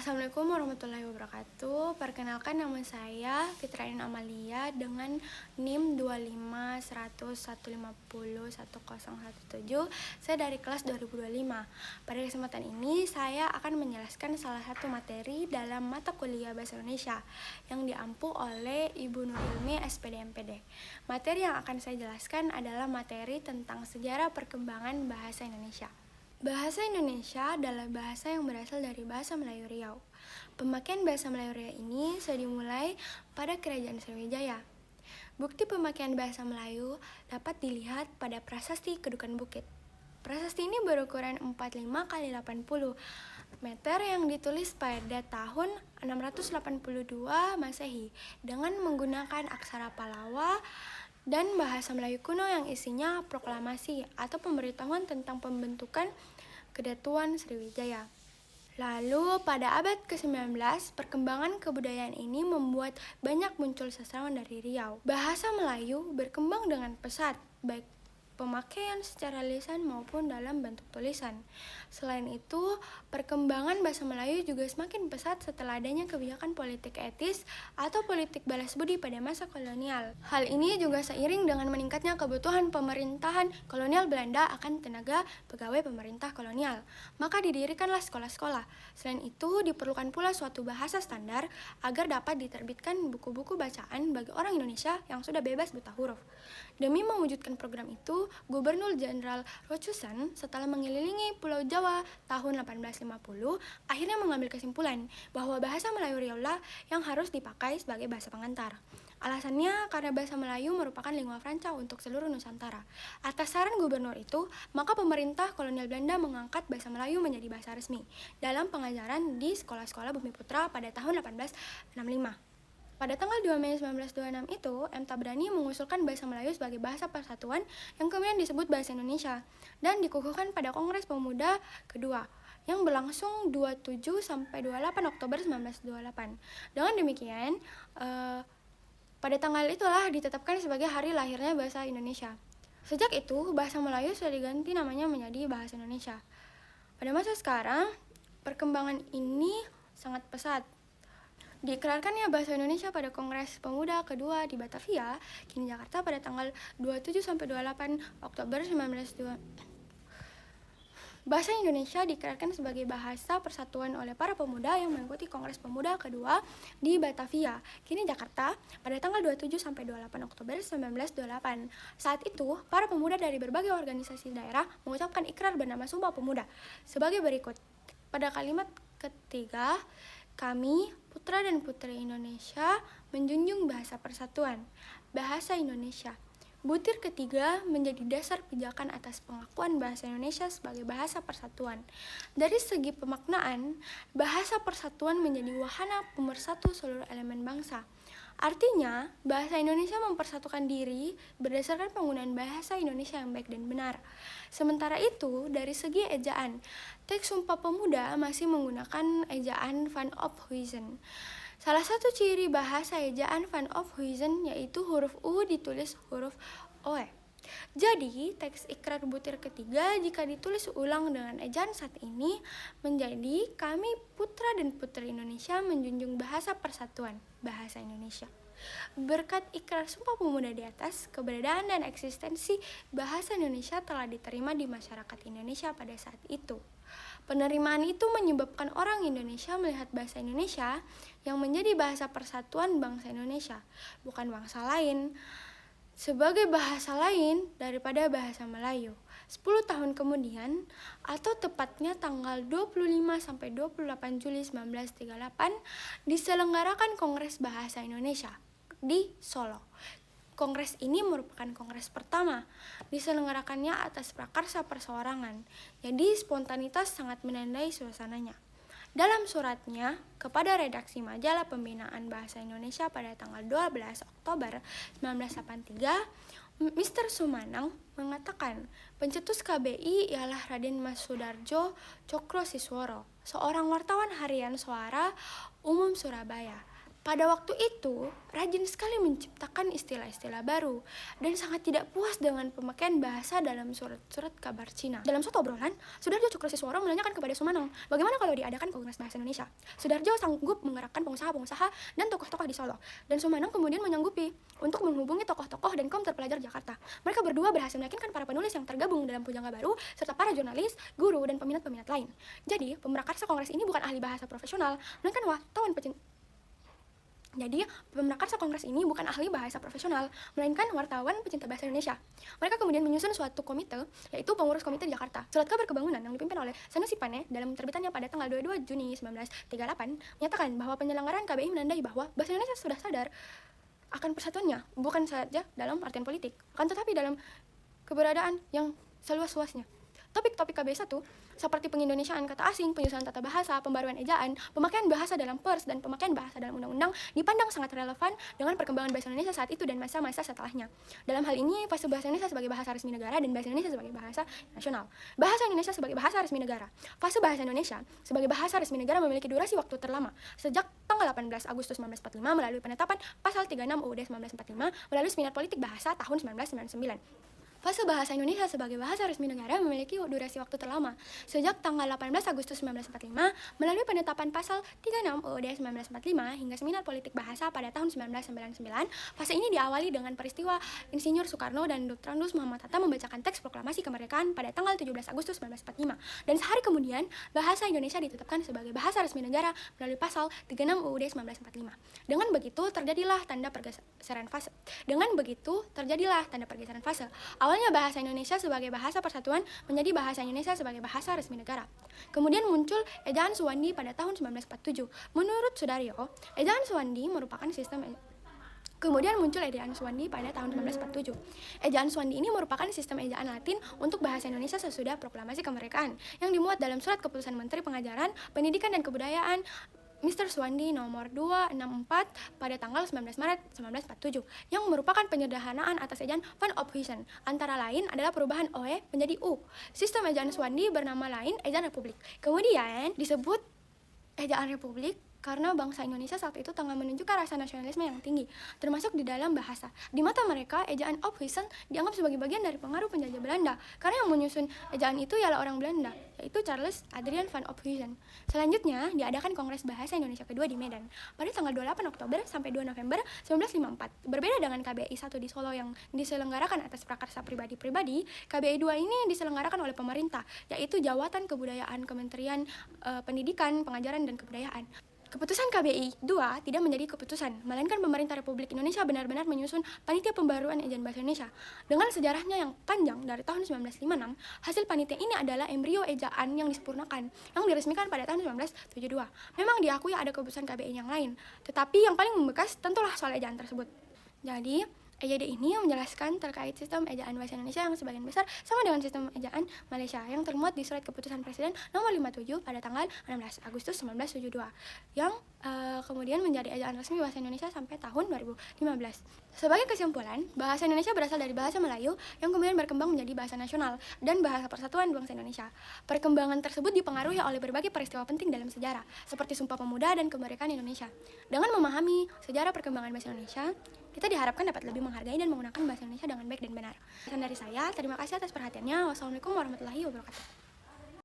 Assalamualaikum warahmatullahi wabarakatuh. Perkenalkan, nama saya Fitrain Amalia dengan NIM 2510150117. Saya dari kelas 2025. Pada kesempatan ini saya akan menjelaskan salah satu materi dalam mata kuliah Bahasa Indonesia yang diampu oleh Ibu Nur Ilmi SPD MPD. Materi yang akan saya jelaskan adalah materi tentang sejarah perkembangan bahasa Indonesia. Bahasa Indonesia adalah bahasa yang berasal dari bahasa Melayu Riau. Pemakaian bahasa Melayu Riau ini sudah dimulai pada Kerajaan Sriwijaya. Bukti pemakaian bahasa Melayu dapat dilihat pada Prasasti Kedukan Bukit. Prasasti ini berukuran 45 x 80 meter yang ditulis pada tahun 682 Masehi dengan menggunakan aksara Pallawa dan bahasa Melayu kuno yang isinya proklamasi atau pemberitahuan tentang pembentukan Kedatuan Sriwijaya. Lalu pada abad ke-19, perkembangan kebudayaan ini membuat banyak muncul sastrawan dari Riau. Bahasa Melayu berkembang dengan pesat, baik pemakaian secara lisan maupun dalam bentuk tulisan. Selain itu, perkembangan bahasa Melayu juga semakin pesat setelah adanya kebijakan politik etis atau politik balas budi pada masa kolonial. Hal ini juga seiring dengan meningkatnya kebutuhan pemerintahan kolonial Belanda akan tenaga pegawai pemerintah kolonial. Maka didirikanlah sekolah-sekolah. Selain itu, diperlukan pula suatu bahasa standar agar dapat diterbitkan buku-buku bacaan bagi orang Indonesia yang sudah bebas buta huruf. Demi mewujudkan program itu, Gubernur Jenderal Rochusan setelah mengelilingi Pulau Jawa tahun 1850 akhirnya mengambil kesimpulan bahwa bahasa Melayu Riau lah yang harus dipakai sebagai bahasa pengantar. Alasannya karena bahasa Melayu merupakan lingua franca untuk seluruh Nusantara. Atas saran gubernur itu, maka pemerintah kolonial Belanda mengangkat bahasa Melayu menjadi bahasa resmi dalam pengajaran di sekolah-sekolah Bumi Putra pada tahun 1865. Pada tanggal 2 Mei 1926 itu, M. Tabrani mengusulkan bahasa Melayu sebagai bahasa persatuan yang kemudian disebut bahasa Indonesia dan dikukuhkan pada Kongres Pemuda kedua yang berlangsung 27 sampai 28 Oktober 1928. Dengan demikian, pada tanggal itulah ditetapkan sebagai hari lahirnya bahasa Indonesia. Sejak itu, bahasa Melayu sudah diganti namanya menjadi bahasa Indonesia. Pada masa sekarang, perkembangan ini sangat pesat. Diikrarkannya bahasa Indonesia pada Kongres Pemuda kedua di Batavia, kini Jakarta pada tanggal 27 sampai 28 Oktober 1902. Bahasa Indonesia diikrarkan sebagai bahasa persatuan oleh para pemuda yang mengikuti Kongres Pemuda kedua di Batavia, kini Jakarta pada tanggal 27 sampai 28 Oktober 1928. Saat itu, para pemuda dari berbagai organisasi daerah mengucapkan ikrar bernama Sumpah Pemuda sebagai berikut. Pada kalimat ketiga, kami, putra dan putri Indonesia, menjunjung bahasa persatuan, bahasa Indonesia. Butir ketiga menjadi dasar pijakan atas pengakuan bahasa Indonesia sebagai bahasa persatuan. Dari segi pemaknaan, bahasa persatuan menjadi wahana pemersatu seluruh elemen bangsa. Artinya, bahasa Indonesia mempersatukan diri berdasarkan penggunaan bahasa Indonesia yang baik dan benar. Sementara itu, dari segi ejaan, teks Sumpah Pemuda masih menggunakan ejaan Van Ophuizen. Salah satu ciri bahasa ejaan Van Ophuizen yaitu huruf U ditulis huruf OE. Jadi, teks ikrar butir ketiga jika ditulis ulang dengan ejaan saat ini menjadi kami putra dan putri Indonesia menjunjung bahasa persatuan, bahasa Indonesia. Berkat ikrar Sumpah Pemuda di atas, keberadaan dan eksistensi bahasa Indonesia telah diterima di masyarakat Indonesia pada saat itu. Penerimaan itu menyebabkan orang Indonesia melihat bahasa Indonesia yang menjadi bahasa persatuan bangsa Indonesia, bukan bangsa lain, sebagai bahasa lain daripada bahasa Melayu. 10 tahun kemudian, atau tepatnya tanggal 25 sampai 28 Juli 1938, diselenggarakan Kongres Bahasa Indonesia di Solo. Kongres ini merupakan kongres pertama. Diselenggarakannya atas prakarsa perseorangan. Jadi spontanitas sangat menandai suasananya. Dalam suratnya kepada redaksi majalah Pembinaan Bahasa Indonesia pada tanggal 12 Oktober 1983, Mr. Sumanang mengatakan pencetus KBI ialah Raden Mas Sudarjo Cokro Sisworo, seorang wartawan harian Suara Umum Surabaya. Pada waktu itu, rajin sekali menciptakan istilah-istilah baru dan sangat tidak puas dengan pemakaian bahasa dalam surat-surat kabar Cina. Dalam suatu obrolan, Sudarjo Cokroasisworo menanyakan kepada Sumanong, bagaimana kalau diadakan Kongres Bahasa Indonesia? Sudarjo sanggup mengerahkan pengusaha-pengusaha dan tokoh-tokoh di Solo, dan Sumanong kemudian menyanggupi untuk menghubungi tokoh-tokoh dan kaum terpelajar Jakarta. Mereka berdua berhasil meyakinkan para penulis yang tergabung dalam Pujangga Baru, serta para jurnalis, guru, dan peminat-peminat lain. Jadi, pemrakarsa Kongres ini bukan ahli bahasa profesional, melainkan wartawan pecinta. Jadi, pemrakarsa Kongres ini bukan ahli bahasa profesional, melainkan wartawan pecinta bahasa Indonesia. Mereka kemudian menyusun suatu komite, yaitu Pengurus Komite Jakarta. Surat kabar kebangunan yang dipimpin oleh Sanusi Pane dalam terbitannya pada tanggal 22 Juni 1938 menyatakan bahwa penyelenggaraan KBI menandai bahwa bahasa Indonesia sudah sadar akan persatuannya, bukan saja dalam artian politik, akan tetapi dalam keberadaan yang seluas-luasnya. Topik-topik KBI 1 seperti pengindonesiaan kata asing, penyusunan tata bahasa, pembaruan ejaan, pemakaian bahasa dalam pers, dan pemakaian bahasa dalam undang-undang dipandang sangat relevan dengan perkembangan bahasa Indonesia saat itu dan masa-masa setelahnya. Dalam hal ini, fase bahasa Indonesia sebagai bahasa resmi negara dan bahasa Indonesia sebagai bahasa nasional. Bahasa Indonesia sebagai bahasa resmi negara. Fase bahasa Indonesia sebagai bahasa resmi negara memiliki durasi waktu terlama sejak tanggal 18 Agustus 1945 melalui penetapan pasal 36 UUD 1945 melalui Seminar Politik Bahasa tahun 1999. Fase bahasa Indonesia sebagai bahasa resmi negara memiliki durasi waktu terlama, sejak tanggal 18 Agustus 1945 melalui penetapan pasal 36 UUD 1945 hingga Seminar Politik Bahasa pada tahun 1999. Fase ini diawali dengan peristiwa Insinyur Soekarno dan Dr. Andos Muhammad Hatta membacakan teks proklamasi kemerdekaan pada tanggal 17 Agustus 1945. Dan sehari kemudian, bahasa Indonesia ditetapkan sebagai bahasa resmi negara melalui pasal 36 UUD 1945. Dengan begitu, terjadilah tanda pergeseran fase. Awalnya bahasa Indonesia sebagai bahasa persatuan menjadi bahasa Indonesia sebagai bahasa resmi negara. Kemudian muncul ejaan Suwandi pada tahun 1947. Menurut Sudaryo, ejaan Suwandi merupakan sistem Kemudian muncul ejaan Suwandi pada tahun 1947. Ejaan Suwandi ini merupakan sistem ejaan Latin untuk bahasa Indonesia sesudah proklamasi kemerdekaan yang dimuat dalam surat keputusan Menteri Pengajaran, Pendidikan dan Kebudayaan Mr. Suwandi nomor 264 pada tanggal 19 Maret 1947 yang merupakan penyederhanaan atas ejaan Van Ophuijsen. Antara lain adalah perubahan OE menjadi U. Sistem ejaan Suwandi bernama lain ejaan Republik. Kemudian disebut ejaan Republik karena bangsa Indonesia saat itu tengah menunjukkan rasa nasionalisme yang tinggi, termasuk di dalam bahasa. Di mata mereka, ejaan Ophuijsen dianggap sebagai bagian dari pengaruh penjajah Belanda, karena yang menyusun ejaan itu ialah orang Belanda, yaitu Charles Adrian van Ophuijsen. Selanjutnya, diadakan Kongres Bahasa Indonesia kedua di Medan pada tanggal 28 Oktober sampai 2 November 1954. Berbeda dengan KBI 1 di Solo yang diselenggarakan atas prakarsa pribadi-pribadi, KBI 2 ini diselenggarakan oleh pemerintah, yaitu Jawatan Kebudayaan Kementerian Pendidikan, Pengajaran, dan Kebudayaan. Keputusan KBI 2 tidak menjadi keputusan, melainkan pemerintah Republik Indonesia benar-benar menyusun panitia pembaruan ejaan bahasa Indonesia. Dengan sejarahnya yang panjang dari tahun 1956, hasil panitia ini adalah embrio ejaan yang disempurnakan, yang diresmikan pada tahun 1972. Memang diakui ada keputusan KBI yang lain, tetapi yang paling membekas tentulah soal ejaan tersebut. Jadi, EJD ini menjelaskan terkait sistem ejaan bahasa Indonesia yang sebagian besar sama dengan sistem ejaan Malaysia yang termuat di Surat Keputusan Presiden nomor 57 pada tanggal 16 Agustus 1972 yang kemudian menjadi ejaan resmi bahasa Indonesia sampai tahun 2015. Sebagai kesimpulan, bahasa Indonesia berasal dari bahasa Melayu yang kemudian berkembang menjadi bahasa nasional dan bahasa persatuan bangsa Indonesia. Perkembangan tersebut dipengaruhi oleh berbagai peristiwa penting dalam sejarah, seperti Sumpah Pemuda dan kemerdekaan Indonesia. Dengan memahami sejarah perkembangan bahasa Indonesia, kita diharapkan dapat lebih menghargai dan menggunakan bahasa Indonesia dengan baik dan benar. Pesan dari saya, terima kasih atas perhatiannya. Wassalamualaikum warahmatullahi wabarakatuh.